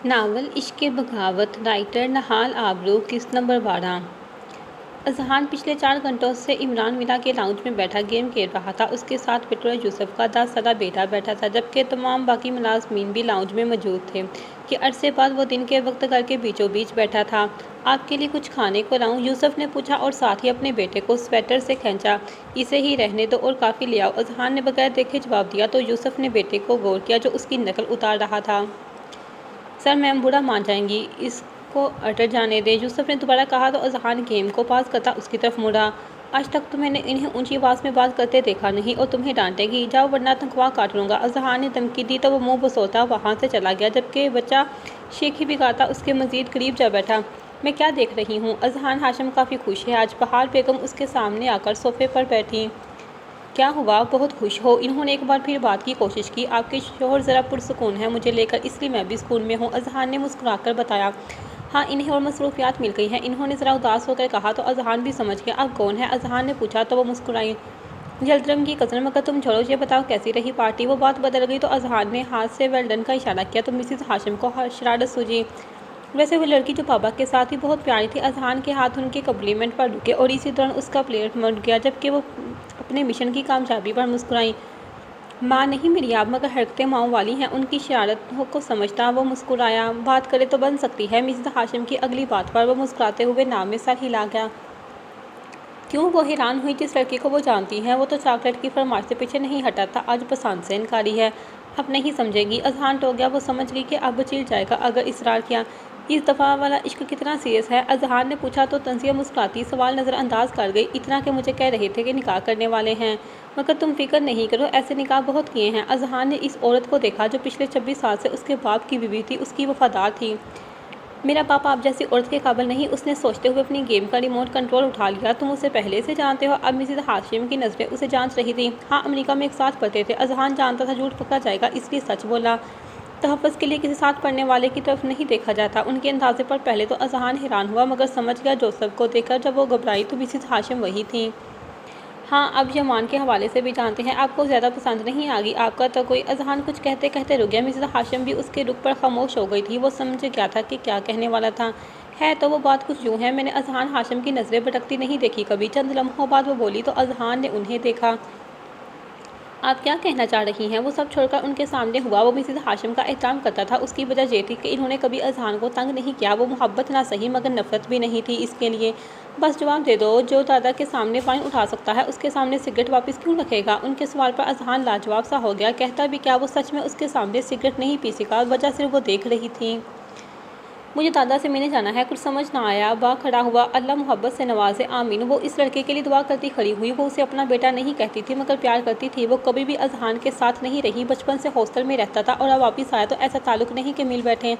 Novel عشق بغاوت، writer نہال آبرو، قسط نمبر 12۔ اذہان پچھلے 4 گھنٹوں سے عمران ولا کے لاؤنج میں بیٹھا گیم کھیل رہا تھا۔ اس کے ساتھ پٹرو یوسف کا 10 سالہ بیٹا بیٹھا تھا، جبکہ تمام باقی ملازمین بھی لاؤنج میں موجود تھے کہ عرصے بعد وہ دن کے وقت گھر کے بیچوں بیچ بیٹھا تھا۔ آپ کے لیے کچھ کھانے کو لاؤں؟ یوسف نے پوچھا اور ساتھ ہی اپنے بیٹے کو سویٹر سے کھینچا۔ اسے ہی رہنے دو اور کافی لے آؤ، اذہان نے بغیر دیکھے جواب دیا تو یوسف نے بیٹے کو غور کیا جو اس کی نقل اتار رہا تھا۔ سر میم برا مان جائیں گی، اس کو اٹر جانے دیں، یوسف نے دوبارہ کہا تو اذہان گیم کو پاس کرتا اس کی طرف مڑا۔ آج تک تو میں نے انہیں اونچی آواز میں بات کرتے دیکھا نہیں، اور تمہیں ڈانٹے گی، جاؤ ورنہ تنخواہ کاٹ لوں گا، اذہان نے دھمکی دی تو وہ منہ بسولتا وہاں سے چلا گیا، جبکہ بچہ شیخی بگاڑتا اس کے مزید قریب جا بیٹھا۔ میں کیا دیکھ رہی ہوں؟ اذہان ہاشم کافی خوش ہے آج، بہار بیگم اس کے سامنے آ کر صوفے پر بیٹھی۔ کیا ہوا؟ بہت خوش ہو؟ انہوں نے ایک بار پھر بات کی کوشش کی۔ آپ کے شوہر ذرا پرسکون ہیں مجھے لے کر، اس لیے میں بھی سکون میں ہوں، اذہان نے مسکرا کر بتایا۔ ہاں انہیں اور مصروفیات مل گئی ہیں، انہوں نے ذرا اداس ہو کر کہا تو اذہان بھی سمجھ گیا آپ کون ہیں، اذہان نے پوچھا تو وہ مسکرائی۔ جلدرم کی کزن، مگر تم چھوڑو، یہ بتاؤ کیسی رہی پارٹی؟ وہ بات بدل گئی تو اذہان نے ہاتھ سے ویل ڈن کا اشارہ کیا تو مسز ہاشم کو شرارت سوجی۔ ویسے وہ لڑکی جو بابا کے ساتھ تھی بہت پیاری تھی، اذہان کے ہاتھ ان کے کمپلیمنٹ پر رکے اور اسی دوران اس کا پلیٹ مٹ گیا، جبکہ وہ اپنے مشن کی کامیابی پر مسکرائی۔ ماں نہیں میری آپ، مگر حرکتیں ماؤں والی ہیں، ان کی شرارت کو سمجھتا وہ مسکرایا۔ بات کرے تو بن سکتی ہے، مسز ہاشم کی اگلی بات پر وہ مسکراتے ہوئے نام میں سر ہلا گیا۔ کیوں؟ وہ حیران ہوئی، جس لڑکی کو وہ جانتی ہیں وہ تو چاکلیٹ کی فرمائش سے پیچھے نہیں ہٹا تھا، آج پسند سے انکاری ہے۔ اب نہیں سمجھے گی، اذہان ٹوک گیا، وہ سمجھ گئی کہ اب چل جائے گا اگر اصرار کیا۔ اس دفعہ والا عشق کتنا سیریس ہے؟ اذہان نے پوچھا تو تنزیہ مسکراتی سوال نظر انداز کر گئی۔ اتنا کہ مجھے کہہ رہے تھے کہ نکاح کرنے والے ہیں، مگر تم فکر نہیں کرو، ایسے نکاح بہت کیے ہیں۔ اذہان نے اس عورت کو دیکھا جو پچھلے 26 سال سے اس کے باپ کی بیوی تھی، اس کی وفادار تھی۔ میرا باپ آپ جیسی عورت کے قابل نہیں، اس نے سوچتے ہوئے اپنی گیم کا ریموٹ کنٹرول اٹھا لیا۔ تم اسے پہلے سے جانتے ہو؟ اب مسز ہاشم کی نظریں اسے جانچ رہی تھیں۔ ہاں امریکہ میں ایک ساتھ پڑھتے تھے، اذہان جانتا تھا جھوٹ پکڑا جائے گا اس لیے سچ بولا۔ تحفظ کے لیے کسی ساتھ پڑھنے والے کی طرف نہیں دیکھا جاتا۔ ان کے اندازے پر پہلے تو اذہان حیران ہوا، مگر سمجھ گیا جوزف کو دیکھ کر جب وہ گھبرائی تو مسز ہاشم وہی تھیں۔ ہاں اب یمان کے حوالے سے بھی جانتے ہیں، آپ کو زیادہ پسند نہیں آگی آپ کا تو کوئی؟ اذہان کچھ کہتے کہتے رک گیا، مسز ہاشم بھی اس کے رخ پر خاموش ہو گئی تھی، وہ سمجھ گیا تھا کہ کیا کہنے والا تھا۔ ہے تو وہ بات کچھ یوں ہے، میں نے اذہان ہاشم کی نظریں بھٹکتی نہیں دیکھی کبھی۔ چند لمحوں بعد وہ بولی تو اذہان نے انہیں دیکھا۔ آپ کیا کہنا چاہ رہی ہیں؟ وہ سب چھوڑ کر ان کے سامنے ہوا۔ وہ مسز ہاشم کا احترام کرتا تھا، اس کی وجہ یہ تھی کہ انہوں نے کبھی اذہان کو تنگ نہیں کیا، وہ محبت نہ سہی مگر نفرت بھی نہیں تھی اس کے لیے۔ بس جواب دے دو، جو دادا کے سامنے وائن اٹھا سکتا ہے اس کے سامنے سگریٹ واپس کیوں رکھے گا؟ ان کے سوال پر اذہان لاجواب سا ہو گیا، کہتا بھی کیا، وہ سچ میں اس کے سامنے سگریٹ نہیں پی سکا، وجہ صرف وہ دیکھ رہی تھی۔ مجھے دادا سے ملنے جانا ہے، کچھ سمجھ نہ آیا، با کھڑا ہوا، اللہ محبت سے نوازے، آمین۔ وہ اس لڑکے کے لیے دعا کرتی کھڑی ہوئی، وہ اسے اپنا بیٹا نہیں کہتی تھی مگر پیار کرتی تھی، وہ کبھی بھی اذہان کے ساتھ نہیں رہی، بچپن سے ہاسٹل میں رہتا تھا اور اب واپس آیا تو ایسا تعلق نہیں کہ مل بیٹھیں،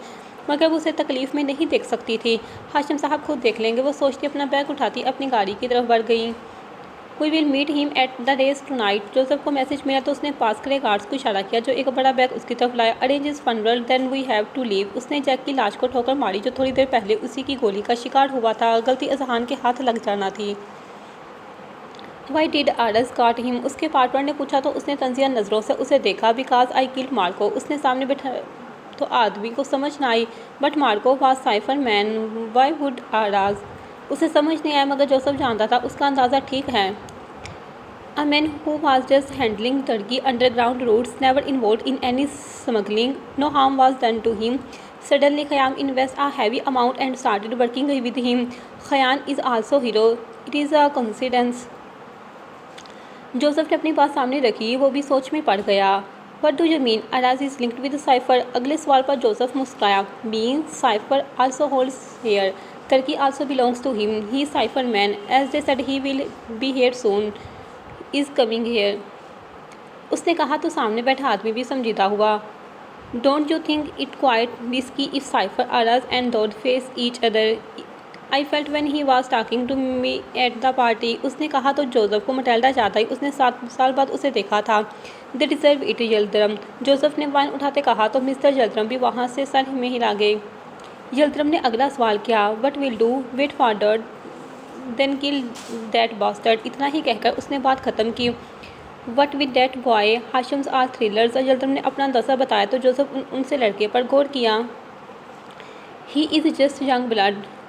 مگر وہ اسے تکلیف میں نہیں دیکھ سکتی تھی۔ ہاشم صاحب خود دیکھ لیں گے، وہ سوچتی اپنا بیگ اٹھاتی اپنی گاڑی کی طرف بڑھ گئی۔ We will meet him at the race tonight۔ Joseph کو میسج ملا تو اس نے پاس کھڑے گارڈز کو اشارہ کیا جو ایک بڑا بیگ اس کی طرف لائے۔ Arrange his funeral, then we have to leave۔ اس نے جیک کی لاش کو ٹھوکر ماری جو تھوڑی دیر پہلے اسی کی گولی کا شکار ہوا تھا، غلطی اذہان کے ہاتھ لگ جانا تھی۔ Why did Aras got him؟ اس کے پارٹنر نے پوچھا تو اس نے طنزیہ نظروں سے اسے دیکھا۔ Because I killed Marco۔ اس نے سامنے بیٹھا تو آدمی کو سمجھ نہ آئی۔ But Marco was cipher man, why would Aras؟ اسے سمجھ نہیں آیا مگر جوزف جانتا تھا، اس کا اندازہ ٹھیک ہے۔ A man who was just handling Turkey underground routes, never involved in any smuggling, no harm was done to him. Suddenly Khayyam invested a heavy amount and started working with him. Khayyam is also hero. It is a coincidence۔ Joseph نے اپنی بات سامنے رکھی، وہ بھی سوچ میں پڑ گیا۔ What do you mean Aras is linked with Cypher؟ اگلے سوال پر Joseph مسکرایا۔ Means Cypher also holds here. Turkey also belongs to him. He is Cypher man. As they said he will be here soon. Is coming here۔ اس نے کہا تو سامنے بیٹھا آدمی بھی سنجیدہ ہوا۔ Don't you think it quite risky if Cypher, Aras and Daud face each other? I felt when he was talking to me at the party۔ اس نے کہا تو جوزف کو مٹیلڈا چاہتا ہی، اس نے 7 سال بعد اسے دیکھا تھا۔ They deserve it Yildirim. Joseph نے وائن اٹھاتے کہا تو مسٹر یلدرم بھی وہاں سے سر میں ہلا گئے۔ یلدرم نے اگلا سوال کیا۔ What will do؟ Wait for Daud, then kill that bastard۔ اتنا ہی کہہ کر اس نے بات ختم کی۔ What with that boy؟ Hashims are thrillers۔ Yildirim نے اپنا اندازہ بتایا تو جوزف ان سے لڑکے پر غور کیا۔ He is just young blood.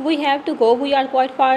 We have to go. We are quite far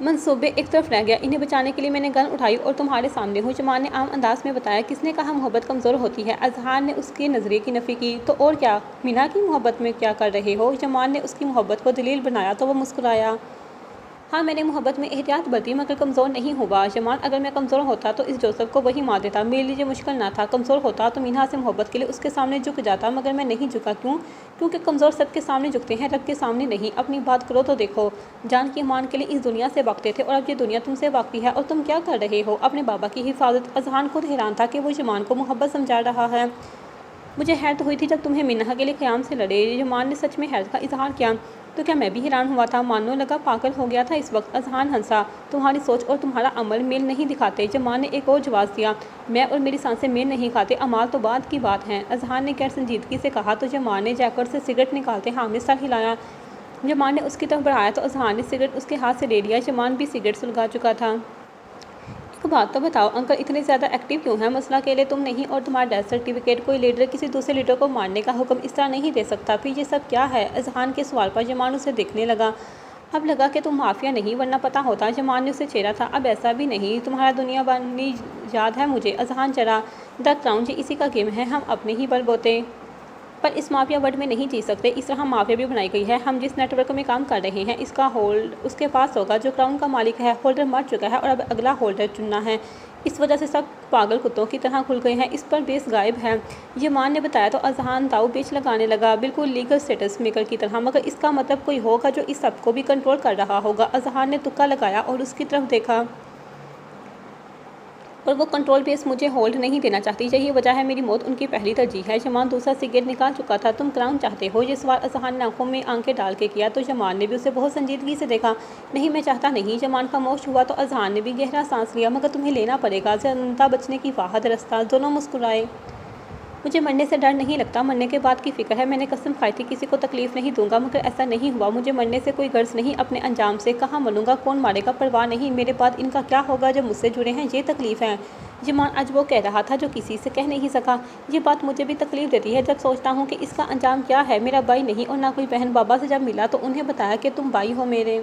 منصوبے ایک طرف رہ گیا، انہیں بچانے کے لیے میں نے گن اٹھائی اور تمہارے سامنے ہوں، جمان نے عام انداز میں بتایا۔ کس نے کہا محبت کمزور ہوتی ہے؟ اذہان نے اس کے نظریے کی نفی کی۔ تو اور کیا؟ مینا کی محبت میں کیا کر رہے ہو؟ جمان نے اس کی محبت کو دلیل بنایا تو وہ مسکرایا۔ ہاں، میں نے محبت میں احتیاط برتی مگر کمزور نہیں ہوا جمان، اگر میں کمزور ہوتا تو اس جوزف کو وہی مار دیتا، میرے لیے یہ مشکل نہ تھا۔ کمزور ہوتا تو مینا سے محبت کے لیے اس کے سامنے جھک جاتا، مگر میں نہیں جھکا۔ کیوں؟ کیونکہ کمزور سب کے سامنے جھکتے ہیں، رب کے سامنے نہیں۔ اپنی بات کرو تو دیکھو، جان کی مان کے لیے اس دنیا سے بھاگتے تھے اور اب یہ دنیا تم سے بھاگتی ہے، اور تم کیا کر رہے ہو؟ اپنے بابا کی حفاظت۔ اذہان خود حیران تھا کہ وہ جمان کو محبت سمجھا رہا ہے۔ مجھے حیرت ہوئی تھی جب تمہیں مینا کے لیے قیام سے لڑے۔ جمان نے سچ میں حیرت کا اظہار کیا۔ تو کیا میں بھی حیران ہوا تھا؟ ماننے لگا پاگل ہو گیا تھا اس وقت۔ اذہان ہنسا۔ تمہاری سوچ اور تمہارا عمل میل نہیں دکھاتے۔ جمان نے ایک اور جواز دیا۔ میں اور میری سانسیں میل نہیں کھاتے، اعمال تو بعد کی بات ہیں، اذہان نے غیر سنجیدگی سے کہا۔ تو جمان نے جیکٹ سے سگریٹ نکالتے ہاتھ سر ہلایا۔ جمان نے اس کی طرف بڑھایا تو اذہان نے سگریٹ اس کے ہاتھ سے لے لیا۔ جمان بھی سگریٹ سلگا چکا تھا۔ ایک بات تو بتاؤ انکل اتنے زیادہ ایکٹیو کیوں ہیں؟ مسئلہ اکیلے تم نہیں اور تمہارا ڈیتھ سرٹیفکیٹ۔ کوئی لیڈر کسی دوسرے لیڈر کو مارنے کا حکم اس طرح نہیں دے سکتا۔ پھر یہ سب کیا ہے؟ اذہان کے سوال پر جمان اسے دیکھنے لگا۔ اب لگا کہ تم مافیا نہیں، ورنہ پتہ ہوتا۔ جمان نے اسے چھیڑا تھا۔ اب ایسا بھی نہیں، تمہارا دنیا بانی یاد ہے مجھے؟ اذہان چڑھا۔ دا کراؤن، یہ اسی کا گیم ہے، ہم اپنے ہی بل بوتے پر اس مافیا ورلڈ میں نہیں جی سکتے۔ اس طرح مافیا بھی بنائی گئی ہے۔ ہم جس نیٹ ورک میں کام کر رہے ہیں اس کا ہولڈ اس کے پاس ہوگا جو کراؤن کا مالک ہے۔ ہولڈر مر چکا ہے اور اب اگلا ہولڈر چننا ہے، اس وجہ سے سب پاگل کتوں کی طرح کھل گئے ہیں۔ اس پر بیس غائب ہے، جمان نے بتایا تو اذہان داؤ بیچ لگانے لگا، بالکل لیگل سٹیٹس میکر کی طرح۔ مگر اس کا مطلب کوئی ہوگا جو اس سب کو بھی کنٹرول کر رہا ہوگا۔ اذہان نے تکا لگایا اور اس کی طرف دیکھا۔ اور وہ کنٹرول بیس مجھے ہولڈ نہیں دینا چاہتی، یہی وجہ ہے میری موت ان کی پہلی ترجیح ہے۔ جمان دوسرا سگریٹ نکال چکا تھا۔ تم کراؤن چاہتے ہو؟ یہ سوال اذہان نے آنکھوں میں آنکھیں ڈال کے کیا تو جمان نے بھی اسے بہت سنجیدگی سے دیکھا۔ نہیں، میں چاہتا نہیں۔ جمان خاموش ہوا تو اذہان نے بھی گہرا سانس لیا۔ مگر تمہیں لینا پڑے گا، زندہ بچنے کی واحد راستہ۔ دونوں مسکرائے۔ مجھے مرنے سے ڈر نہیں لگتا، مرنے کے بعد کی فکر ہے۔ میں نے قسم کھائی تھی کسی کو تکلیف نہیں دوں گا، مگر ایسا نہیں ہوا۔ مجھے مرنے سے کوئی غرض نہیں، اپنے انجام سے۔ کہاں مروں گا، کون مارے گا، پرواہ نہیں، میرے بعد ان کا کیا ہوگا جب مجھ سے جڑے ہیں، یہ تکلیف ہے۔ جمان آج وہ کہہ رہا تھا جو کسی سے کہہ نہیں سکا۔ یہ بات مجھے بھی تکلیف دیتی ہے جب سوچتا ہوں کہ اس کا انجام کیا ہے۔ میرا بھائی نہیں اور نہ کوئی بہن۔ بابا سے جب ملا تو انہیں بتایا کہ تم بھائی ہو میرے۔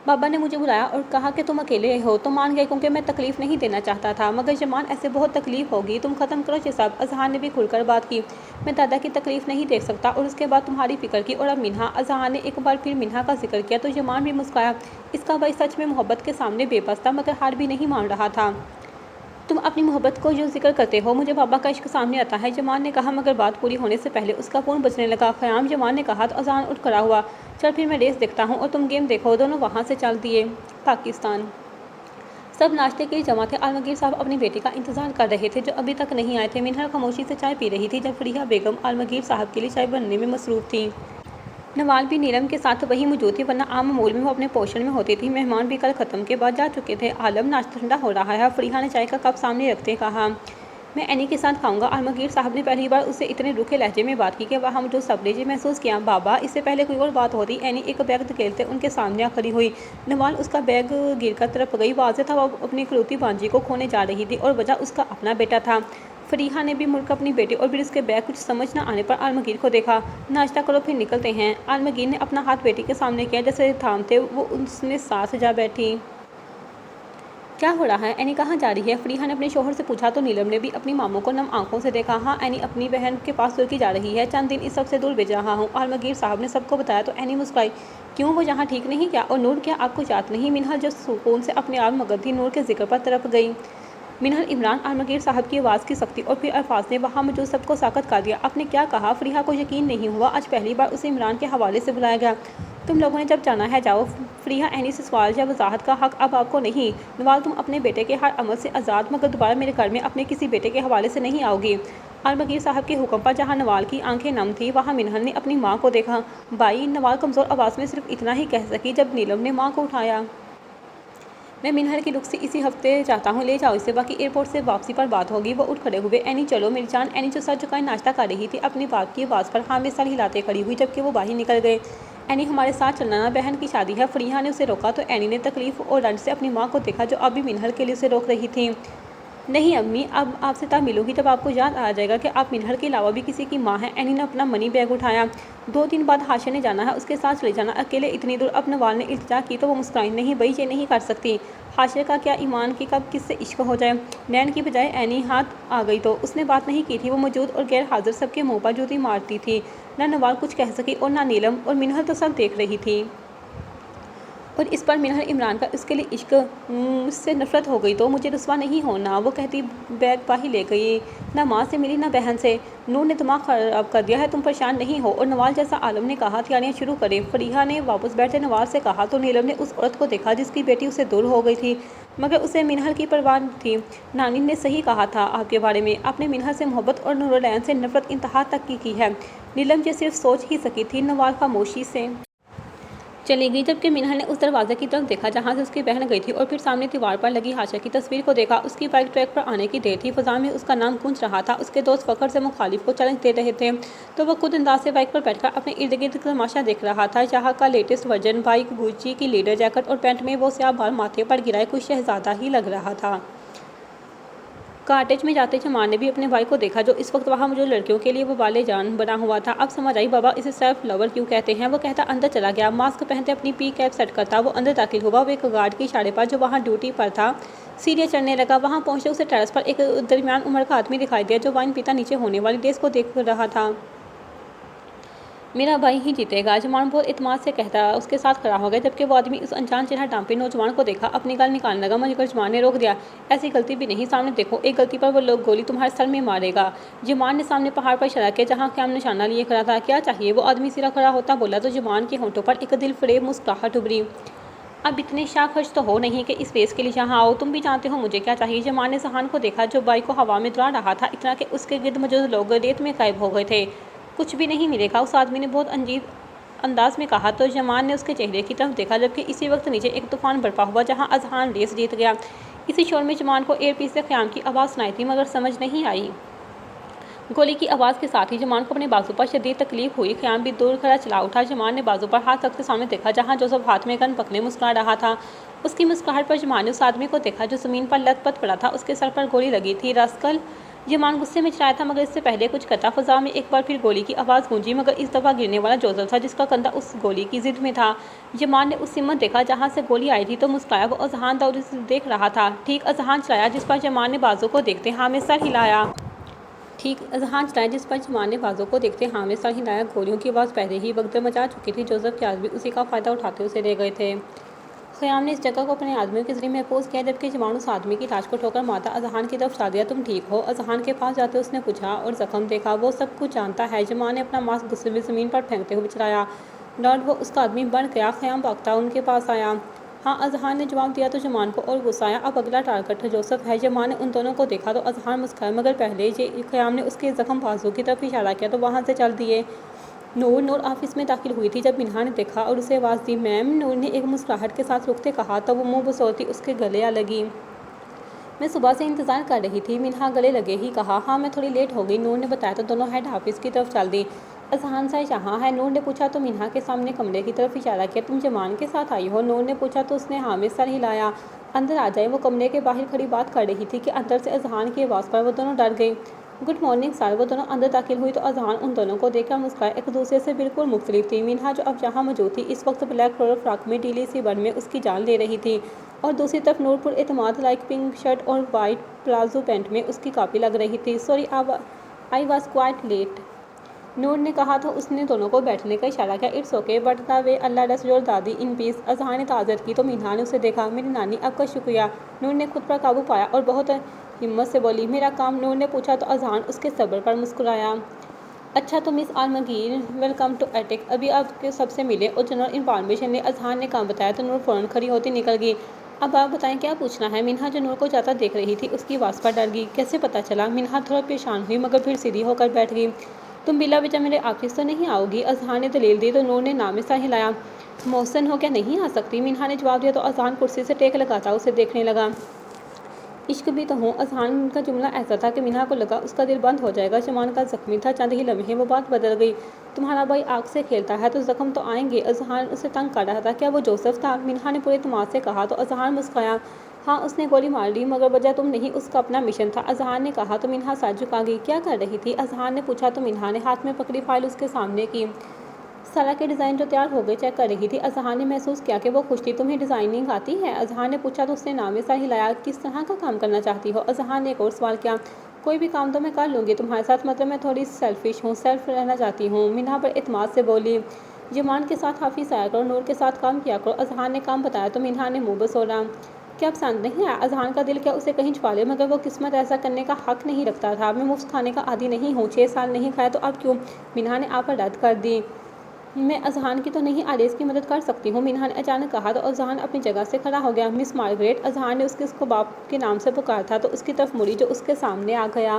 بابا نے مجھے بلایا اور کہا کہ تم اکیلے ہو تو مان گئے کیونکہ میں تکلیف نہیں دینا چاہتا تھا۔ مگر جمان ایسے بہت تکلیف ہوگی، تم ختم کرو یہ سب۔ اذہان نے بھی کھل کر بات کی۔ میں دادا کی تکلیف نہیں دیکھ سکتا اور اس کے بعد تمہاری فکر کی، اور اب مینہا۔ اذہان نے ایک بار پھر مینہا کا ذکر کیا تو جمان بھی مسکرایا۔ اس کا بھائی سچ میں محبت کے سامنے بے بس تھا، مگر ہار بھی نہیں مان رہا تھا۔ تم اپنی محبت کو جو ذکر کرتے ہو، مجھے بابا کا عشق سامنے آتا ہے، جمان نے کہا، مگر بات پوری ہونے سے پہلے اس کا فون بجنے لگا۔ خیام، جمان نے کہا تو اذہان اٹھ کھڑا ہوا۔ چل پھر میں ریس دیکھتا ہوں اور تم گیم دیکھو۔ دونوں وہاں سے چل دیے۔ پاکستان۔ سب ناشتے کے لیے جمع تھے۔ عالمگیر صاحب اپنی بیٹی کا انتظار کر رہے تھے جو ابھی تک نہیں آئے تھے۔ مینہا خاموشی سے چائے پی رہی تھی جب فریحہ بیگم عالمگیر صاحب کے لیے چائے بنانے میں مصروف تھیں۔ نوال بھی نیلم کے ساتھ وہیں موجود تھی، ورنہ عام معمول میں وہ اپنے پوشن میں ہوتی تھی۔ مہمان بھی کل ختم کے بعد جا چکے تھے۔ عالم، ناشتہ ٹھنڈا ہو رہا ہے۔ فریحہ نے چائے کا کپ سامنے رکھتے کہا۔ میں اینی کے ساتھ کھاؤں گا۔ عالمگیر صاحب نے پہلی بار اس سے اتنے روکھے لہجے میں بات کی کہ وہاں جو سب نے محسوس کیا۔ بابا، اس سے پہلے کوئی اور بات ہوتی۔ اینی ایک بیگ دھکیلتے ان کے سامنے آ کھڑی ہوئی۔ نوال اس کا بیگ گر کر تڑپ گئی۔ واضح تھا وہ اپنی اکلوتی بانجی کو کھونے جا رہی تھی، اور وجہ اس کا اپنا بیٹا تھا۔ فریحہ نے بھی مڑ کر اپنی بیٹی اور پھر اس کے بیگ کچھ سمجھ نہ آنے پر عالمگیر کو دیکھا۔ ناشتہ کرو پھر نکلتے ہیں۔ عالمگیر نے اپنا ہاتھ بیٹی کے سامنے کیا جیسے تھامتے وہ اس نے ساتھ جا بیٹھی۔ کیا ہو رہا ہے؟ اینی کہاں جا رہی ہے؟ فریحہ نے اپنے شوہر سے پوچھا تو نیلم نے بھی اپنی ماموں کو نم آنکھوں سے دیکھا۔ ہاں، اینی اپنی بہن کے پاس ترکی جا رہی ہے، چند دن اس سب سے دور بھیج رہا ہوں۔ عالمگیر صاحب نے سب کو بتایا تو اینی مسکرائی۔ کیوں، وہ یہاں ٹھیک نہیں کیا؟ اور نور، کیا آپ کو یاد نہیں؟ مینہا جو سکون سے اپنے آپ مگن تھی، نور کے ذکر پر تڑپ گئی۔ منہل عمران، عالمگیر صاحب کی آواز کی سختی اور پھر الفاظ نے وہاں موجود سب کو ساکت کر دیا۔ آپ نے کیا کہا؟ فریحہ کو یقین نہیں ہوا۔ آج پہلی بار اسے عمران کے حوالے سے بلایا گیا۔ تم لوگوں نے جب جانا ہے جاؤ۔ فریحہ اینی سے سوال یا وضاحت کا حق اب آپ کو نہیں۔ نوال، تم اپنے بیٹے کے ہر عمل سے آزاد، مگر دوبارہ میرے گھر میں اپنے کسی بیٹے کے حوالے سے نہیں آؤ گی۔ عالمگیر صاحب کے حکم پر جہاں نوال کی آنکھیں نم تھیں وہاں منہل نے اپنی ماں کو دیکھا۔ بھائی، نوال کمزور آواز میں صرف اتنا ہی کہہ سکی جب نیلم نے ماں کو اٹھایا۔ میں منہل کی رخصتی اسی ہفتے چاہتا ہوں، لے جاؤ اسے، باقی ایئرپورٹ سے واپسی پر بات ہوگی۔ وہ اٹھ کھڑے ہوئے۔ اینی چلو میری جان۔ اینی جو سر جھکائے ناشتہ کر رہی تھی اپنی باپ کی آواز پر ہاں میں سر ہلاتے کھڑی ہوئی جبکہ وہ باہر نکل گئے۔ اینی، ہمارے ساتھ چلنا نا، بہن کی شادی ہے۔ فریحہ نے اسے روکا تو اینی نے تکلیف اور رنج سے اپنی ماں کو دیکھا جو اب بھی منہل کے لیے اسے روک رہی تھی۔ نہیں امی، اب آپ سے تب ملوں گی جب آپ کو یاد آ جائے گا کہ آپ منہر کے علاوہ بھی کسی کی ماں ہیں۔ اینی نے اپنا منی بیگ اٹھایا۔ 2 دن بعد ہاشم نے جانا ہے، اس کے ساتھ چلے جانا اکیلے اتنی دور۔ اب نوال نے التجا کی تو وہ مسکرائی۔ نہیں بھائی، یہ نہیں کر سکتی۔ ہاشم کا کیا ایمان کہ کب کس سے عشق ہو جائے۔ نین کی بجائے اینی ہاتھ آ گئی تو اس نے بات نہیں کی تھی۔ وہ موجود اور غیر حاضر سب کے منہ پر جوتی مارتی تھی۔ نہ نوال کچھ کہہ سکی اور نہ نیلم، اور منہر تو سب دیکھ رہی تھی۔ اور اس پر منہر عمران کا اس کے لیے عشق، مجھ سے نفرت ہو گئی تو مجھے رسوا نہیں ہونا۔ وہ کہتی بیگ باہی لے گئی۔ نہ ماں سے ملی نہ بہن سے۔ نور نے دماغ خراب کر دیا ہے، تم پریشان نہیں ہو؟ اور نوال جیسا عالم نے کہا تیاریاں شروع کریں۔ فریحہ نے واپس بیٹھتے نوال سے کہا تو نیلم نے اس عورت کو دیکھا جس کی بیٹی اسے دور ہو گئی تھی، مگر اسے منہر کی پرواہ تھی۔ نانی نے صحیح کہا تھا آپ کے بارے میں، آپ نے منہر سے محبت اور نورالعین سے نفرت انتہا تک کی ہے۔ نیلم یہ صرف سوچ ہی سکی تھی۔ نوال خاموشی سے چلی گئی جبکہ منہر نے اس دروازے کی طرف دیکھا جہاں سے اس کی بہن گئی تھی، اور پھر سامنے دیوار پر لگی ہاشم کی تصویر کو دیکھا۔ اس کی بائک ٹریک پر آنے کی دیر تھی، فضا میں اس کا نام گونج رہا تھا۔ اس کے دوست فخر سے مخالف کو چیلنج دے رہے تھے تو وہ خود انداز سے بائک پر بیٹھ کر اپنے ارد گرد تماشا دیکھ رہا تھا۔ یہاں کا لیٹسٹ ورژن بائک، گوچی کی لیدر جیکٹ اور پینٹ میں وہ سیاہ بال ماتھے پر گرائے کوئی شہزادہ ہی لگ رہا تھا۔ کاٹیج میں جاتے جمال نے بھی اپنے بھائی کو دیکھا جو اس وقت وہاں موجود لڑکیوں کے لیے وبال جان بنا ہوا تھا۔ اب سمجھ آئی بابا اسے سیلف لور کیوں کہتے ہیں۔ وہ کہتا اندر چلا گیا، ماسک پہنتے اپنی پی کیپ سیٹ کرتا وہ اندر داخل ہوا۔ وہ ایک گارڈ کے اشارے پر جو وہاں ڈیوٹی پر تھا سیڑھیاں چڑھنے لگا۔ وہاں پہنچتے اسے ٹیرس پر ایک درمیان عمر کا آدمی دکھائی دیا جو وائن پیتا نیچے ہونے والی ڈیسک کو دیکھ رہا تھا۔ میرا بھائی ہی جیتے گا، جمان بہت اعتماد سے کہتا اس کے ساتھ کھڑا ہو گیا جبکہ وہ آدمی اس انجان چہرہ ڈانپے نوجوان کو دیکھا اپنی گال نکالنے لگا مگر جمان نے روک دیا۔ ایسی غلطی بھی نہیں، سامنے دیکھو، ایک غلطی پر وہ لوگ گولی تمہارے سر میں مارے گا۔ جمان نے سامنے پہاڑ پر اشارہ کیا جہاں قیام نشانہ لیے کھڑا تھا۔ کیا چاہیے؟ وہ آدمی سیدھا کھڑا ہوتا بولا تو جمان کے ہونٹوں پر ایک دل فریب مسکراہٹ ابھری۔ اب اتنے شاخ خرچ تو ہو نہیں کہ اس ریس کے لیے یہاں آؤ، تم بھی جانتے ہو مجھے کیا چاہیے۔ جمان نے ذہان کو دیکھا جو بائک کو ہوا میں دوڑا رہا تھا اتنا کہ اس کے گرد موجود لوگ ریت میں غائب ہو گئے تھے۔ کچھ بھی نہیں ملے گا، اس آدمی نے بہت عجیب انداز میں کہا تو جمان نے اس کے چہرے کی طرف دیکھا جبکہ اسی وقت نیچے ایک طوفان برپا ہوا جہاں اذہان ریس جیت گیا۔ اسی شور میں جمان کو ایئر پیس سے قیام کی آواز سنائی تھی مگر سمجھ نہیں آئی۔ گولی کی آواز کے ساتھ ہی جمان کو اپنے بازو پر شدید تکلیف ہوئی۔ قیام بھی دور کھڑا چلا اٹھا۔ جمان نے بازو پر ہاتھ رکھتے سامنے دیکھا جہاں جوزف ہاتھ میں گن پکڑے مسکرا رہا تھا۔ اس کی مسکراہٹ پر جمان نے اس آدمی کو دیکھا جو زمین پر لت پت پڑا تھا، اس کے سر پر گولی لگی تھی۔ راسکل! جمان غصے میں چلایا تھا مگر اس سے پہلے کچھ کرتا فضا میں ایک بار پھر گولی کی آواز گونجی مگر اس دفعہ گرنے والا جوزف تھا جس کا کندھا اس گولی کی زد میں تھا۔ جمان نے اس سمت دیکھا جہاں سے گولی آئی تھی تو مسکرایا۔ وہ اذہان دوری سے دیکھ رہا تھا۔ ٹھیک اذہان چلایا جس پر جمان نے بازو کو دیکھتے ہاں میں سر ہلایا۔ ٹھیک اذہان چلایا جس پر جمان نے بازو کو دیکھتے ہاں میں سر ہلایا۔ گولیوں کی آواز پہلے ہی بھگدڑ مچا چکی تھی۔ جوزف کے آدمی اسی کا فائدہ اٹھاتے اسے لے گئے تھے۔ قیام نے اس جگہ کو اپنے آدمیوں کے ذریعے محفوظ کیا جبکہ جمان اس آدمی کی لاش کو ٹھوکر مارتا اذہان کی طرف چلا دیا۔ تم ٹھیک ہو؟ اذہان کے پاس جاتے اس نے پوچھا اور زخم دیکھا۔ وہ سب کچھ جانتا ہے، جمان نے اپنا ماسک غصے میں زمین پر پھینکتے ہوئے چلایا۔ ڈاڈ! وہ اس کا آدمی بن گیا۔ قیام بھاگتا ان کے پاس آیا۔ ہاں اذہان نے جواب دیا تو جمان کو اور غصہ آیا۔ اب اگلا ٹارگٹ جوزف ہے۔ جمان نے ان دونوں کو دیکھا تو اذہان مسکرایا مگر پہلے قیام نے اس کے زخم بازو کی طرف اشارہ کیا تو وہاں سے چل دیے۔ نور آفس میں داخل ہوئی تھی جب منہا نے دیکھا اور اسے آواز دی، میم! نور نے ایک مسکراہٹ کے ساتھ رکتے کہا تو وہ منہ بسوتی اس کے گلے آ لگی۔ میں صبح سے انتظار کر رہی تھی، منہا گلے لگے ہی کہا۔ ہاں میں تھوڑی لیٹ ہو گئی، نور نے بتایا تو دونوں ہیڈ آفس کی طرف چل دی۔ اذہان صاحب یہاں ہے؟ نور نے پوچھا تو منہا کے سامنے کمرے کی طرف اشارہ کیا۔ تم جمان کے ساتھ آئی ہو؟ نور نے پوچھا تو اس نے ہاں میں سر ہلایا۔ اندر آ جائیں۔ وہ کمرے کے باہر کھڑی بات کر رہی تھی کہ اندر سے اذہان کی آواز پر وہ دونوں ڈر گئے۔ Good morning sir! وہ دونوں اندر داخل ہوئی تو اذہان ان دونوں کو دیکھ کر مسکرایا۔ ایک دوسرے سے بالکل مختلف تھی۔ منہا جو اب یہاں موجود تھی اس وقت بلیک فلور فراک میں ڈھیلی سی بن میں اس کی جان لے رہی تھی اور دوسری طرف نور پر اعتماد لائک پنک شرٹ اور وائٹ پلازو پینٹ میں اس کی کاپی لگ رہی تھی۔ Sorry I was quite late, Noor نے کہا تو اس نے دونوں کو بیٹھنے کا اشارہ کیا۔ It's okay but the way Allah rest your dadi in پیس، اذہان نے تعزیت کی تو منہا نے اسے دیکھا۔ میری نانی آپ کا شکریہ، نور نے خود پر قابو پایا اور بہت ہمت سے بولی۔ میرا کام؟ نور نے پوچھا تو اذہان اس کے صبر پر مسکرایا۔ اچھا تو مس عالمگیر ویلکم ٹو ایٹک، ابھی آپ کے سب سے ملے اور جنرل انفارمیشن لیں۔ اذہان نے کام بتایا تو نور فوراً کھڑی ہوتی نکل گئی۔ اب آپ بتائیں کیا پوچھنا ہے؟ منہا جو نور کو جاتا دیکھ رہی تھی اس کی آواز پر ڈر گئی۔ کیسے پتہ چلا؟ منہا تھوڑا پریشان ہوئی مگر پھر سیدھی ہو کر بیٹھ گئی۔ تم بلا وجہ میرے آفس تو نہیں آؤ گی؟ اذہان نے دلیل دی تو نور نے نام میں سر ہلایا۔ محسن ہو کیا نہیں آ سکتی؟ منہا نے جواب دیا تو اذہان کرسی سے ٹیک لگاتا اسے دیکھنے لگا۔ عشق بھی تو ہوں۔ اذہان کا جملہ ایسا تھا کہ منہا کو لگا اس کا دل بند ہو جائے گا۔ جمان کا زخمی تھا، چند ہی لمحے وہ بات بدل گئی۔ تمہارا بھائی آگ سے کھیلتا ہے تو زخم تو آئیں گے۔ اذہان اسے تنگ کر رہا تھا۔ کیا وہ جوزف تھا؟ منہا نے پورے اعتماد سے کہا تو اذہان مسکرایا۔ ہاں اس نے گولی مار لی، مگر وجہ تم نہیں، اس کا اپنا مشن تھا، اذہان نے کہا۔ تو منہا سر جھکا گئی۔ کیا کر رہی تھی؟ اذہان نے پوچھا۔ تو منہا نے ہاتھ میں پکڑی فائل اس کے سامنے کی۔ سارا کے ڈیزائن جو تیار ہو گئے چیک کر رہی تھی۔ اذہان نے محسوس کیا کہ وہ خوش تھی۔ تمہیں ڈیزائننگ آتی ہے؟ اذہان نے پوچھا۔ تو اس نے نام میں سر ہلایا۔ کس طرح کا کام کرنا چاہتی ہو؟ اذہان نے ایک اور سوال کیا۔ کوئی بھی کام تو میں کر لوں گی تمہارے ساتھ، مطلب میں تھوڑی سیلفش ہوں، سیلف رہنا چاہتی ہوں، منہا پر اعتماد سے بولی۔ جمان کے ساتھ حافظ آیا کرو، نور کے ساتھ کام کیا کرو۔ اذہان نے کام بتایا تو منہا نے منہ بسوڑا۔ کیا پسند نہیں آیا؟ اذہان کا دل کیا اسے کہیں چھپا لے، مگر وہ قسمت ایسا کرنے کا حق نہیں رکھتا تھا۔ میں مفت کھانے کا عادی نہیں ہوں، 6 سال نہیں کھایا تو اب کیوں؟ منہا نے آپ پر رد کر دی۔ میں اذہان کی تو نہیں، آلیس کی مدد کر سکتی ہوں، منہا نے اچانک کہا۔ تو اذہان اپنی جگہ سے کھڑا ہو گیا۔ مس مارگریٹ، اذہان نے اس کو باپ کے نام سے پکارا تھا تو اس کی طرف مڑی جو اس کے سامنے آ گیا۔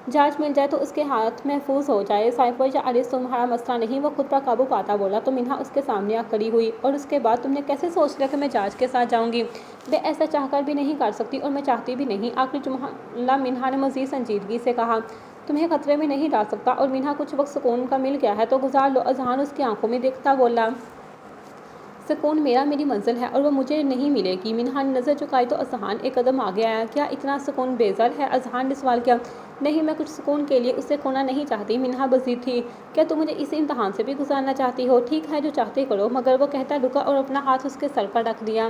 جہاز مل جائے تو اس کے ہاتھ محفوظ ہو جائے، سائفر یا آلیس تمہارا مسئلہ نہیں، وہ خود پر قابو پاتا بولا۔ تو منہا اس کے سامنے آ کھڑی ہوئی۔ اور اس کے بعد تم نے کیسے سوچ لیا کہ میں جہاز کے ساتھ جاؤں گی؟ میں ایسا چاہ کر بھی نہیں کر سکتی اور میں چاہتی بھی نہیں، آخری جملہ منہا نے مزید سنجیدگی سے کہا۔ تمہیں خطرے میں نہیں ڈال سکتا، اور منہا کچھ وقت سکون کا مل گیا ہے تو گزار لو، اذہان اس کی آنکھوں میں دیکھتا بولا۔ سکون میری منزل ہے اور وہ مجھے نہیں ملے گی۔ منہا نے نظر جھکائی تو اذہان ایک قدم آگے آیا۔ کیا اتنا سکون بے-زر ہے؟ اذہان نے سوال کیا۔ نہیں، میں کچھ سکون کے لیے اسے کھونا نہیں چاہتی، منہا بضد تھی۔ کیا تم مجھے اس امتحان سے بھی گزارنا چاہتی ہو؟ ٹھیک ہے، جو چاہتے کرو، مگر وہ کہتا رکا اور اپنا ہاتھ اس کے سر پر رکھ دیا۔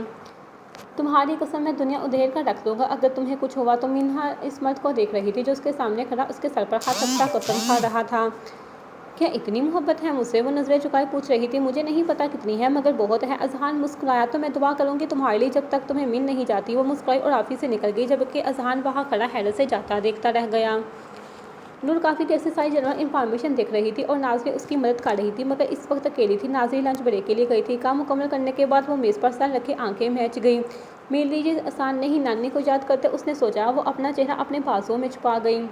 تمہاری قسم میں دنیا ادھیڑ کر رکھ دوں گا اگر تمہیں کچھ ہوا تو۔ منہا اس مرد کو دیکھ رہی تھی جو اس کے سامنے کھڑا اس کے سر پر ہاتھ رکھتا قسم کھا رہا تھا۔ کیا اتنی محبت ہے مجھ سے؟ وہ نظریں جھکائے پوچھ رہی تھی۔ مجھے نہیں پتا کتنی ہے، مگر بہت ہے، اذہان مسکرایا۔ تو میں دعا کروں گی تمہارے لیے جب تک تمہیں مل نہیں جاتی۔ وہ مسکرائی اور آفس سے نکل گئی، جبکہ اذہان وہاں کھڑا حیرت سے جاتا دیکھتا رہ گیا۔ نور کافی دیر سے ساری جنرل انفارمیشن دیکھ رہی تھی اور نازلی اس کی مدد کر رہی تھی، مگر اس وقت اکیلی تھی۔ نازلی لنچ بریک کے لیے گئی تھی۔ کام مکمل کرنے کے بعد وہ میز پر سر رکھے آنکھیں میچ گئی۔ میرے لیے یہ آسان نہیں، نانی کو یاد کرتے اس نے سوچا۔ وہ اپنا چہرہ اپنے بازوؤں میں چھپا گئی۔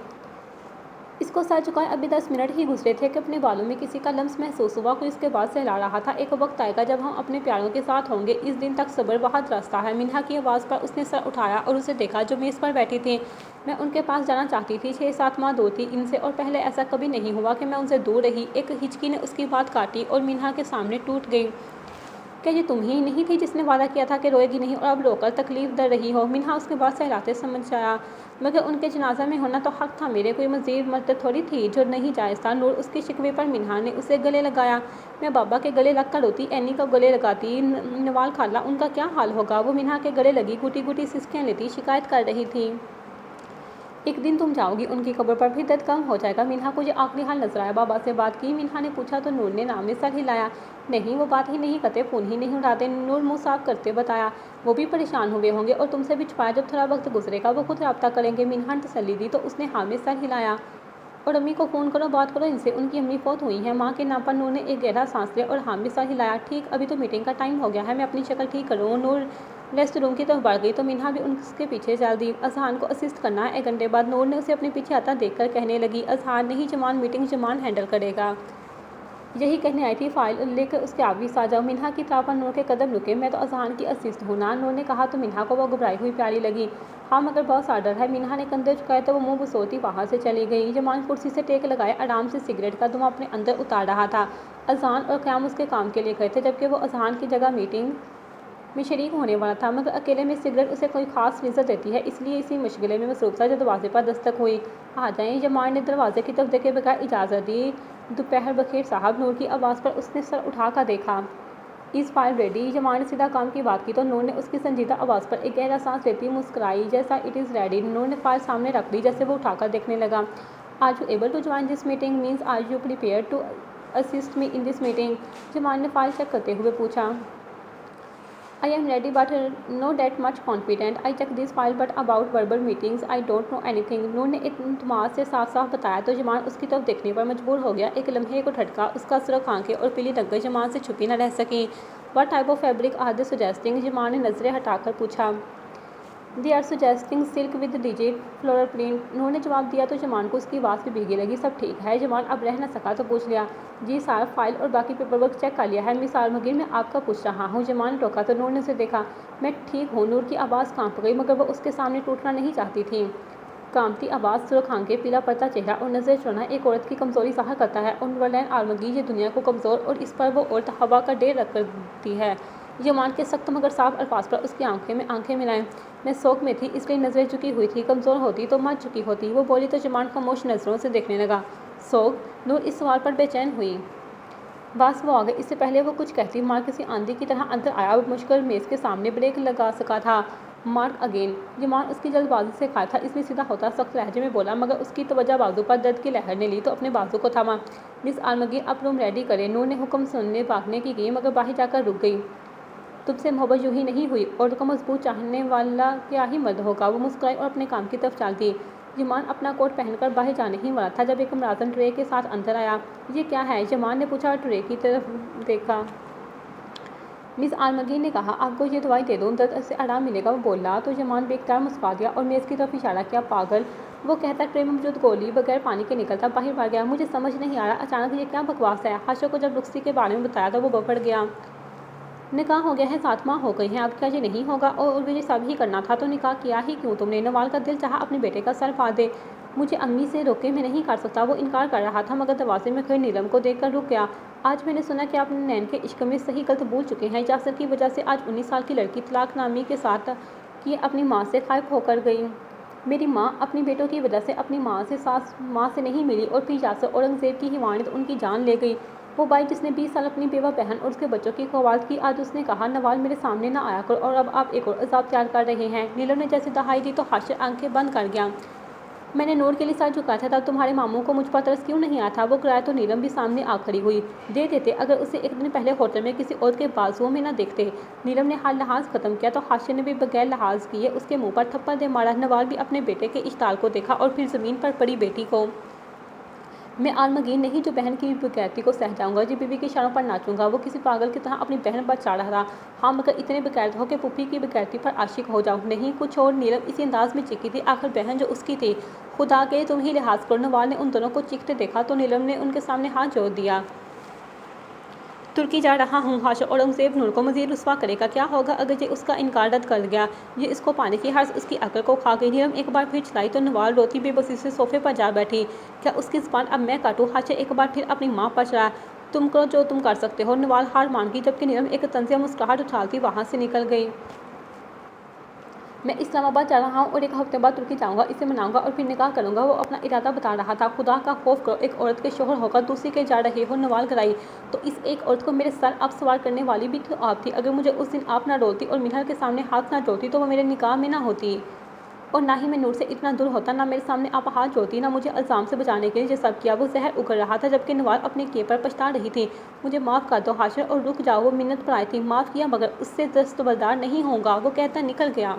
اس کو سر جھکائے ابھی 10 منٹ ہی گزرے تھے کہ اپنے بالوں میں کسی کا لمس محسوس ہوا، کوئی اس کے بال سہلا رہا تھا۔ ایک وقت آئے گا جب ہم اپنے پیاروں کے ساتھ ہوں گے، اس دن تک صبر بہت راستہ ہے۔ منہا کی آواز پر اس نے سر اٹھایا اور اسے دیکھا جو میز پر بیٹھی تھی۔ میں ان کے پاس جانا چاہتی تھی، 6-7 ماہ دور تھی ان سے، اور پہلے ایسا کبھی نہیں ہوا کہ میں ان سے دور رہی۔ ایک ہچکی نے اس کی بات کاٹی اور منہا کے سامنے ٹوٹ گئی۔ کیا یہ تم ہی نہیں تھی جس نے وعدہ کیا تھا کہ روئے گی نہیں اور اب رو کر تکلیف در رہی ہو؟ منہا اس کے بعد سہلاتے سمجھ آیا۔ مگر ان کے جنازہ میں ہونا تو حق تھا میرے، کوئی مزید مرد تھوڑی تھی جو نہیں جائز تھا۔ نور اس کے شکوے پر منہا نے اسے گلے لگایا۔ میں بابا کے گلے لگ کر روتی، اینی کو گلے لگاتی، نوال خالہ ان کا کیا حال ہوگا؟ وہ منہا کے گلے لگی، گھٹی گھٹی سسکیاں لیتی شکایت کر رہی تھی۔ ایک دن تم جاؤ گی ان کی قبر پر، پھر درد کم ہو جائے گا۔ منہا کو یہ آخری حال نظر آیا۔ بابا سے بات کی؟ منہا نے پوچھا تو نور نے نام میں سر ہلایا۔ نہیں، وہ بات ہی نہیں کرتے، فون ہی نہیں اٹھاتے، نور منہ صاف کرتے بتایا۔ وہ بھی پریشان ہوئے ہوں گے اور تم سے بھی چھپایا، جب تھوڑا وقت گزرے گا وہ خود رابطہ کریں گے، منہا نے تسلی دی۔ تو اس نے ہاں میں سر ہلایا۔ اور امی کو فون کرو، بات کرو ان سے، ان کی امی فوت ہوئی ہیں، ماں کے نام پر۔ نور نے ایک گہرا سانس لیا اور ہاں میں سر ہلایا۔ ٹھیک، ابھی تو میٹنگ کا ٹائم ہو گیا ہے، میں اپنی شکل ٹھیک کروں۔ نور ریسٹ روم کی طرف بڑھ گئی تو منہا بھی اس کے پیچھے چل دی۔ اذہان کو اسسٹ کرنا ہے 1 گھنٹے بعد، نور نے اسے اپنے پیچھے آتا دیکھ کر کہنے لگی۔ اذہان نہیں، جمان میٹنگ جمان ہینڈل کرے گا۔ یہی کہنے آئی تھی، فائل لے کر اس کے آفس آ جاؤ۔ منہا کی طرف پر نور کے قدم رکے۔ میں تو اذہان کی اسسٹ ہوں نا، نور نے کہا تو منہا کو وہ گھبرائی ہوئی پیاری لگی۔ ہاں مگر باس آرڈر ہے، منہا نے کندھے جھکائے تو وہ منہ بسوڑتی وہاں سے چلی گئی۔ جمان کرسی سے ٹیک لگائے آرام سے سگریٹ کا دھواں اپنے اندر اتار رہا تھا۔ اذان اور قیام اس کے کام کے لیے گئے تھے، جبکہ وہ اذہان کی جگہ میٹنگ میں شریک ہونے والا تھا، مگر اکیلے میں سگریٹ اسے کوئی خاص لذت دیتی ہے، اس لیے اسی مشغلے میں مصروف تھا۔ جب دروازے پر دستک ہوئی، آ جائیں، جمان نے دروازے کی طرف دیکھے بغیر اجازت دی۔ دوپہر بخیر صاحب، نور کی آواز پر اس نے سر اٹھا کر دیکھا۔ Is file ready? جمان نے سیدھا کام کی بات کی تو نور نے اس کی سنجیدہ آواز پر ایک گہرا سانس لیتی مسکرائی۔ جیسا اٹ از ریڈی۔ نور نے فائل سامنے رکھ دی، جیسے وہ اٹھا کر دیکھنے لگا۔ Are you able to join this meeting? Means are you prepared to assist me in this meeting? Jaman نے فائل چیک کرتے ہوئے پوچھا۔ I am ready but not that much confident. I check this file but about verbal meetings I don't know anything. نور نے اعتماد سے صاف صاف بتایا تو جمان اس کی طرف دیکھنے پر مجبور ہو گیا۔ ایک لمحے کو جھٹکا، اس کا سرخ آنکھیں اور پیلی رنگت جمان سے چھپی نہ رہ سکیں۔ What type of fabric are they suggesting؟ جمان نے نظریں ہٹا کر پوچھا۔ They are suggesting silk with digit floral print. نور نے جواب دیا تو جمان کو اس کی آواز بھی بھیگی لگی۔ سب ٹھیک ہے؟ جمان اب رہ نہ سکا تو پوچھ لیا۔ جی سر، فائل اور باقی پیپر ورک چیک کر لیا ہے۔ مس آرمگیر، میں آپ کا پوچھ رہا ہوں۔ جمان نے ٹوکا تو نور نے اسے دیکھا۔ میں ٹھیک ہوں، نور کی آواز کانپ گئی، مگر وہ اس کے سامنے ٹوٹنا نہیں چاہتی تھی۔ کانپتی آواز، سرخ آنکھیں، پیلا پڑتا چہرہ اور نظر چڑھنا ایک عورت کی کمزوری ظاہر کرتا ہے، اور نورالعین آرمگیر یہ دنیا کو کمزور اور اس پر وہ عورت ہوا کا ڈیر رکھتی ہے۔ یمان کے سخت مگر صاف الفاظ پر اس کی آنکھوں میں آنکھیں ملائیں۔ میں شوق میں تھی اس لیے نظریں جھکی ہوئی تھی، کمزور ہوتی تو مر چکی ہوتی، وہ بولی تو یمان خاموش نظروں سے دیکھنے لگا۔ شوق؟ نور اس سوال پر بے چین ہوئی۔ بس وہ آ گئے۔ اس سے پہلے وہ کچھ کہتی، مارک کسی آندھی کی طرح اندر آیا اور مشکل میز کے سامنے بریک لگا سکا تھا۔ Mark again. یمان اس کی جلد بازی سے قائل تھا، اس لیے سیدھا ہوتا سخت لہجے میں بولا، مگر اس کی توجہ بازو پر درد کی لہر نے لی تو اپنے بازو کو تھاما۔ مس آرمگین اب روم ریڈی کریں۔ نور نے حکم سننے بھاگنے کی گئی مگر باہر جا کر رک گئی۔ تم سے محبت یوں ہی نہیں ہوئی، عورت کو مضبوط چاہنے والا کیا ہی مرد ہوگا۔ وہ مسکرائی اور اپنے کام کی طرف چال دی۔ یمان اپنا کوٹ پہن کر باہر جانے ہی والا تھا جب ایک ملازم ٹرے کے ساتھ اندر آیا۔ یہ کیا ہے؟ یمان نے پوچھا اور ٹرے کی طرف دیکھا۔ مس آرمگین نے کہا، آپ کو یہ دوائی دے دوں، درد سے آرام ملے گا۔ وہ بولا تو یمان بے اختیار مسکرا دیا اور میز کی طرف اشارہ کیا۔ پاگل! وہ کہتا ٹرے میں موجود گولی بغیر پانی کے نکلتا باہر بھاگ گیا۔ مجھے سمجھ نہیں آ رہا اچانک یہ کیا بکواس ہے۔ ہاشم کو جب رخصتی کے بارے میں بتایا تو وہ بڑھ گیا۔ نکاح ہو گیا ہے، 7 ماہ ہو گئے ہیں، اب کیا یہ نہیں ہوگا؟ اور یہ سب ہی کرنا تھا تو نکاح کیا ہی کیوں تم نے؟ نوال کا دل چاہا اپنے بیٹے کا سر پھاڑ دے۔ مجھے امی سے روکے میں نہیں کر سکتا۔ وہ انکار کر رہا تھا مگر دروازے میں کھڑی نیلم کو دیکھ کر رک گیا۔ آج میں نے سنا کہ آپ نین کے عشق میں صحیح غلط بھول چکے ہیں۔ یاسر کی وجہ سے آج 19 سال کی لڑکی طلاق نامی کے ساتھ کی اپنی ماں سے غائب ہو کر گئی۔ میری ماں اپنی بیٹوں کی وجہ سے اپنی ماں سے ساس ماں سے نہیں ملی اور پھر یاسر اورنگزیب کی حیوانیت ان کی جان لے گئی۔ وہ بھائی جس نے 20 سال اپنی بیوہ بہن اور اس کے بچوں کی قوالت کی، آج اس نے کہا نوال میرے سامنے نہ آیا کرو اور اب آپ ایک اور عذاب تیار کر رہے ہیں۔ نیلم نے جیسے دہائی دی تو ہاشم آنکھیں بند کر گیا۔ میں نے نور کے لیے سر جھکایا تھا، تب تمہارے ماموں کو مجھ پر ترس کیوں نہیں آیا تھا؟ وہ گرایا تو نیلم بھی سامنے آ کھڑی ہوئی۔ دے دیتے اگر اسے ایک دن پہلے ہوٹل میں کسی عورت کے بازوؤں میں نہ دیکھتے۔ نیلم نے ہر لحاظ ختم کیا تو ہاشم نے بھی بغیر لحاظ کیے اس کے منہ پر تھپڑ دے مارا۔ نوال بھی اپنے بیٹے کے اشتعال کو دیکھا اور پھر زمین پر پڑی بیٹی کو۔ میں آرمگین نہیں جو بہن کی بغیرتی کو سہ جاؤں گا، جو بیوی کے اشاروں پر ناچوں گا۔ وہ کسی پاگل کی طرح اپنی بہن پر چڑھ رہا تھا۔ ہاں مگر اتنے بغیرت ہو کہ پھوپھی کی بغیرتی پر عاشق ہو جاؤ؟ نہیں کچھ اور؟ نیلم اسی انداز میں چیخی تھی، آخر بہن جو اس کی تھی۔ خدا کے تم ہی لحاظ کرو۔ نوال نے ان دونوں کو چیختے دیکھا تو نیلم نے ان کے سامنے ہاتھ جوڑ دیا۔ ترکی جا رہا ہوں۔ ہاشم اورنگزیب نور کو مزید رسوا کرے گا۔ کیا ہوگا اگر یہ اس کا انکار رد کر گیا؟ یہ اس کو پانے کی حرص اس کی عقل کو کھا گئی۔ نیلم ایک بار پھر چلائی تو نوال روتی بے بسی سے صوفے پر جا بیٹھی۔ کیا اس کی زبان اب میں کاٹوں؟ ہاشم ایک بار پھر اپنی ماں پر چڑھا۔ تم کرو جو تم کر سکتے ہو۔ نوال ہار مان گئی جبکہ نیلم ایک طنزیہ مسکراہٹ اچھالتی وہاں سے نکل گئی۔ میں اسلام آباد جا رہا ہوں اور ایک ہفتے بعد ترکی جاؤں گا، اسے مناؤں گا اور پھر نکاح کروں گا۔ وہ اپنا ارادہ بتا رہا تھا۔ خدا کا خوف کرو، ایک عورت کے شوہر ہو کر دوسری کے جا رہے ہو۔ نوال گرائی تو اس ایک عورت کو میرے سر اب سوار کرنے والی بھی تو آپ تھی۔ اگر مجھے اس دن آپ نہ رولتی اور منہر کے سامنے ہاتھ نہ جوڑتی تو وہ میرے نکاح میں نہ ہوتی، اور نہ ہی میں نور سے اتنا دور ہوتا، نہ میرے سامنے آپ ہاتھ جوڑتی، نہ مجھے الزام سے بچانے کے لیے یہ سب کیا۔ وہ زہر اگل رہا تھا جبکہ نوال اپنے کیے پر پچھتا رہی تھی۔ مجھے معاف کر دو ہاشم اور رک جاؤ۔ وہ منت پر آئی تھی۔ معاف کیا مگر اس سے دستبردار نہیں ہوں گا، وہ کہتا نکل گیا۔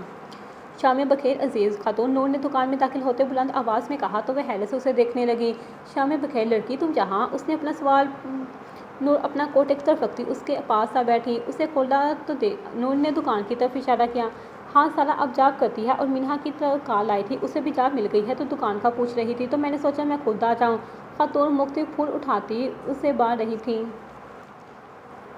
شام بخیر عزیز خاتون، نور نے دکان میں داخل ہوتے بلند آواز میں کہا تو وہ حیرت سے اسے دیکھنے لگی۔ شام بخیر لڑکی، تم یہاں؟ اس نے اپنا سوال نور اپنا کوٹ ایک طرف رکھتی اس کے پاس آ بیٹھی۔ اسے کھولا تو نور نے دکان کی طرف اشارہ کیا۔ ہاں سالہ اب جاب کرتی ہے اور منہا کی کال آئی تھی، اسے بھی جاب مل گئی ہے تو دکان کا پوچھ رہی تھی، تو میں نے سوچا میں خود آ جاؤں۔ خاتون مختلف پھول اٹھاتی اسے بار رہی تھی۔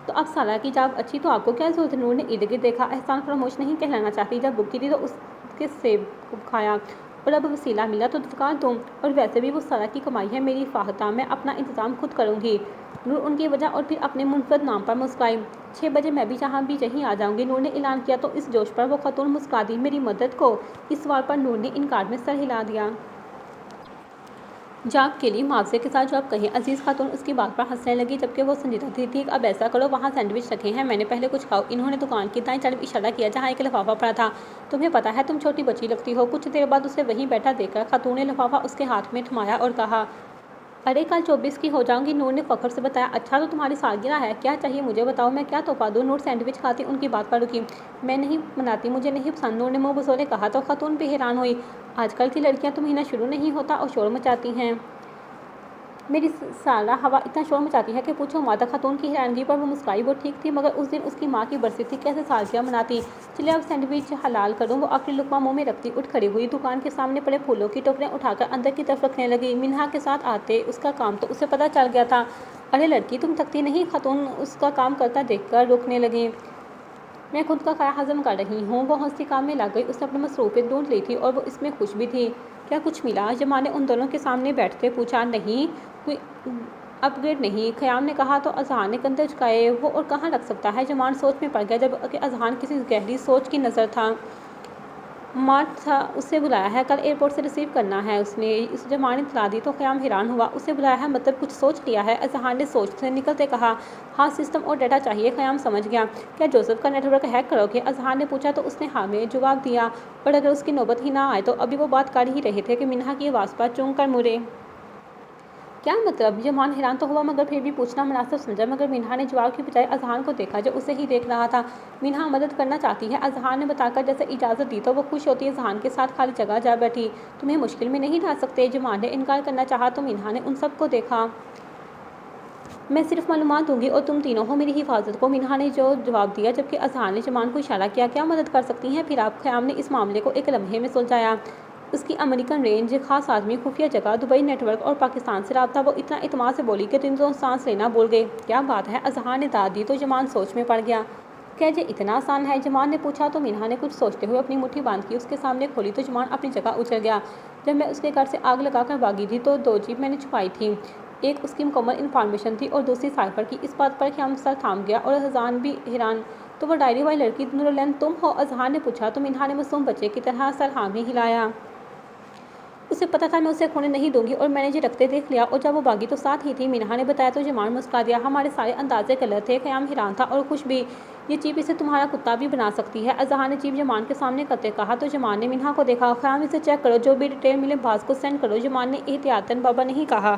تو اب سالہ کی جاب اچھی تو آپ کو کیا ضرورت ہے؟ نور نے ارد گرد دیکھا۔ احسان فراموش نہیں کہلانا چاہتی، جب بھوکی تھی تو اس کے سیب کھایا اور اب وسیلہ ملا تو دھتکار دوں، اور ویسے بھی وہ سالہ کی کمائی ہے میری فاختہ، میں اپنا انتظام خود کروں گی۔ نور ان کی وجہ اور پھر اپنے منفرد نام پر مسکرائی۔ 6 بجے میں بھی جہاں بھی یہیں آ جاؤں گی، نور نے اعلان کیا تو اس جوش پر وہ خاتون مسکرا دی۔ میری مدد کو؟ اس سوال پر نور نے انکار میں سر ہلا دیا۔ جاب کے لیے معاوضے کے ساتھ جو آپ کہیں۔ عزیز خاتون اس کی بات پر ہنسنے لگی جبکہ وہ سنجیدہ تھی۔ ٹھیک اب ایسا کرو، وہاں سینڈوچ رکھے ہیں، میں نے پہلے کچھ کھاؤ۔ انہوں نے دکان کی دائیں طرف اشارہ کیا جہاں ایک لفافہ پڑا تھا۔ تمہیں پتہ ہے تم چھوٹی بچی لگتی ہو۔ کچھ دیر بعد اسے وہیں بیٹھا دیکھ کر خاتون نے لفافہ اس کے ہاتھ میں تھمایا اور کہا، ارے کل 24 کی ہو جاؤں گی۔ نور نے فخر سے بتایا۔ اچھا تو تمہاری سالگرہ ہے، کیا چاہیے مجھے بتاؤ، میں کیا تحفہ دوں؟ نور سینڈوچ کھاتی ان کی بات پر رکی۔ میں نہیں بناتی، مجھے نہیں پسند، نور نے منہ بسولے کہا تو خاتون بھی حیران ہوئی۔ آج کل کی لڑکیاں تو مہینہ شروع نہیں ہوتا اور شور مچاتی ہیں۔ میری سالہ ہوا اتنا شور مچاتی ہے کہ پوچھو مت۔ خاتون کی حیرانگی پر وہ مسکرائی۔ وہ ٹھیک تھی مگر اس دن اس کی ماں کی برسی تھی، کیسے سالگرہ مناتی؟ چلے اب سینڈوچ حلال کروں۔ وہ آخری لقمہ منہ میں رکھتی اٹھ کھڑی ہوئی، دکان کے سامنے پڑے پھولوں کی ٹوکریاں اٹھا کر اندر کی طرف رکھنے لگی۔ منہا کے ساتھ آتے اس کا کام تو اسے پتہ چل گیا تھا۔ ارے لڑکی تم تھکتی نہیں؟ خاتون اس کا کام کرتا دیکھ کر روکنے لگی۔ میں خود کا کھایا ہضم کر رہی ہوں۔ وہ ہنستی کام میں لگ گئی۔ اس نے اپنی مصروفیت ڈھونڈ لی تھی اور وہ اس میں خوش بھی تھی۔ کیا کچھ ملا؟ یمان نے ان دونوں کے سامنے بیٹھتے پوچھا۔ نہیں، اپ گریڈ نہیں، خیام نے کہا تو اذہان نے کندھے جھکائے۔ وہ اور کہاں رکھ سکتا ہے؟ جمان سوچ میں پڑ گیا، جب کہ اذہان کسی گہری سوچ کی نظر تھا۔ مارٹ تھا اسے بلایا ہے، کل ایئرپورٹ سے ریسیو کرنا ہے اس نے، اس جمان نے اطلاع دی تو خیام حیران ہوا۔ اسے بلایا ہے مطلب کچھ سوچ لیا ہے؟ اذہان نے سوچ سے نکلتے کہا، ہاں سسٹم اور ڈیٹا چاہیے۔ خیام سمجھ گیا، کیا جوزف کا نیٹ ورک ہیک کرو گے؟ اذہان نے پوچھا تو اس نے ہاں میں جواب دیا، اور اگر اس کی نوبت ہی نہ آئے تو؟ ابھی وہ بات کر ہی رہے تھے کہ منہا کی آواز پر چونک کر مڑے۔ کیا مطلب؟ جمان حیران تو ہوا مگر پھر بھی پوچھنا مناسب سمجھا، مگر منہا نے جواب کی بجائے اذہان کو دیکھا جو اسے ہی دیکھ رہا تھا۔ منہا مدد کرنا چاہتی ہے، اذہان نے بتا کر جیسے اجازت دی تو وہ خوش ہوتی اذہان کے ساتھ خالی جگہ جا بیٹھی۔ تمہیں مشکل میں نہیں ڈال سکتے؟ جمان نے انکار کرنا چاہا تو منہا نے ان سب کو دیکھا۔ میں صرف معلومات دوں گی اور تم تینوں ہو میری حفاظت کو، منہا نے جواب دیا، جبکہ اذہان نے جمان کو اشارہ کیا، کیا مدد کر سکتی ہیں پھر آپ؟ خیام نے اس معاملے کو ایک لمحے میں سلجھایا۔ اس کی امریکن رینج، خاص آدمی، خفیہ جگہ، دبئی نیٹ ورک اور پاکستان سے رابطہ۔ وہ اتنا اعتماد سے بولی کہ تینوں سانس لینا بھول گئے۔ کیا بات ہے؟ اذہان نے داد دی تو جمان سوچ میں پڑ گیا۔ کیا یہ اتنا آسان ہے؟ جمان نے پوچھا تو منہا نے کچھ سوچتے ہوئے اپنی مٹھی باندھ کے اس کے سامنے کھولی تو جمان اپنی جگہ اچھل گیا۔ جب میں اس کے گھر سے آگ لگا کر بھاگی تھی تو 2 جیپ میں نے چھپائی تھیں، ایک اس کی مکمل انفارمیشن تھی اور دوسری سائفر کی۔ اس بات پر خیام سر تھام گیا اور اذہان بھی حیران۔ تو وہ ڈائری والی لڑکی نورالعین تم ہو؟ اذہان نے پوچھا تو منہا نے معصوم بچے کی طرح سر ہاں میں ہلایا۔ اسے پتا تھا میں اسے کھونے نہیں دوں گی اور میں نے یہ رکھتے دیکھ لیا، اور جب وہ بھاگی تو ساتھ ہی تھی۔ منہا نے بتایا تو جمان مسکرا دیا۔ ہمارے سارے اندازے غلط تھے۔ خیام حیران تھا اور خوش بھی۔ یہ چیپ اسے تمہارا کتا بھی بنا سکتی ہے، اذہان نے چیپ جمان کے سامنے کرتے کہا تو جمان نے منہا کو دیکھا۔ خیام اسے چیک کرو، جو بھی ڈیٹیل ملے باز کو سینڈ کرو، جمان نے احتیاطاً بابا نہیں کہا۔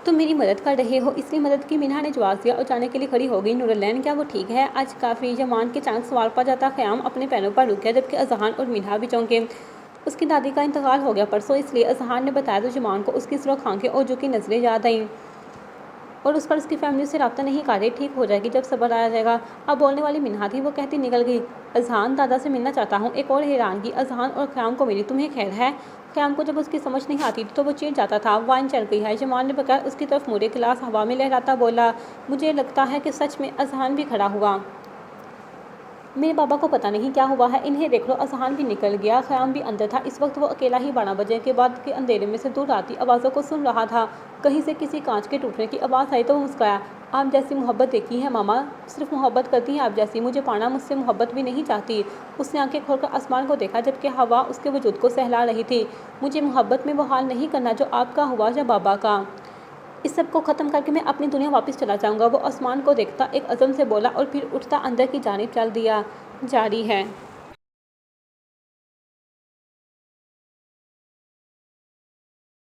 تم میری مدد کر رہے ہو اس لیے مدد کی، منہا نے جواز دیا اور جانے کے لیے کھڑی ہو گئی۔ نورالعین کیا وہ ٹھیک ہے آج؟ کافی، جمان کے اچانک سوال پر جاتا خیام اپنے پیروں پر رک گیا، جبکہ اذہان اور منہا بھی چونکے۔ اس کی دادی کا انتقال ہو گیا پرسوں، اس لیے اذہان نے بتایا تو جمان کو اس کی سرخ آنکھیں اور جھکی نظریں یاد آئیں، اور اس پر اس کی فیملی سے رابطہ نہیں کر رہی۔ ٹھیک ہو جائے گی جب صبر آ جائے گا، اب بولنے والی منہا تھی۔ وہ کہتی نکل گئی، اذہان دادا سے ملنا چاہتا ہوں۔ ایک اور حیرانگی اذہان اور خیام کو ملی، تمہیں خیر ہے؟ خیام کو جب اس کی سمجھ نہیں آتی تھی تو وہ چڑ جاتا تھا۔ وائن چل گئی ہے، جمان نے بغیر اس کی طرف مڑے گلاس ہوا میں لہراتا بولا۔ مجھے لگتا ہے کہ سچ میں؟ اذہان بھی کھڑا ہوا۔ میرے بابا کو پتہ نہیں کیا ہوا ہے، انہیں دیکھ لو۔ اذہان بھی نکل گیا، خیام بھی اندر تھا۔ اس وقت وہ اکیلا ہی 12 بجے کے بعد کے اندھیرے میں سے دور آتی آوازوں کو سن رہا تھا۔ کہیں سے کسی کانچ کے ٹوٹنے کی آواز آئی تو وہ مسکرایا۔ آپ جیسی محبت دیکھی ہے ماما، صرف محبت کرتی ہیں آپ جیسی، مجھے پانا مجھ سے محبت بھی نہیں چاہتی۔ اس نے آنکھیں کھول کر آسمان کو دیکھا جبکہ ہوا اس کے وجود کو سہلا رہی تھی۔ مجھے محبت میں وہ حال نہیں کرنا جو آپ کا ہوا یا بابا کا۔ اس سب کو ختم کر کے میں اپنی دنیا واپس چلا جاؤں گا۔ وہ آسمان کو دیکھتا ایک عزم سے بولا اور پھر اٹھتا اندر کی جانب چل دیا۔ جاری ہے۔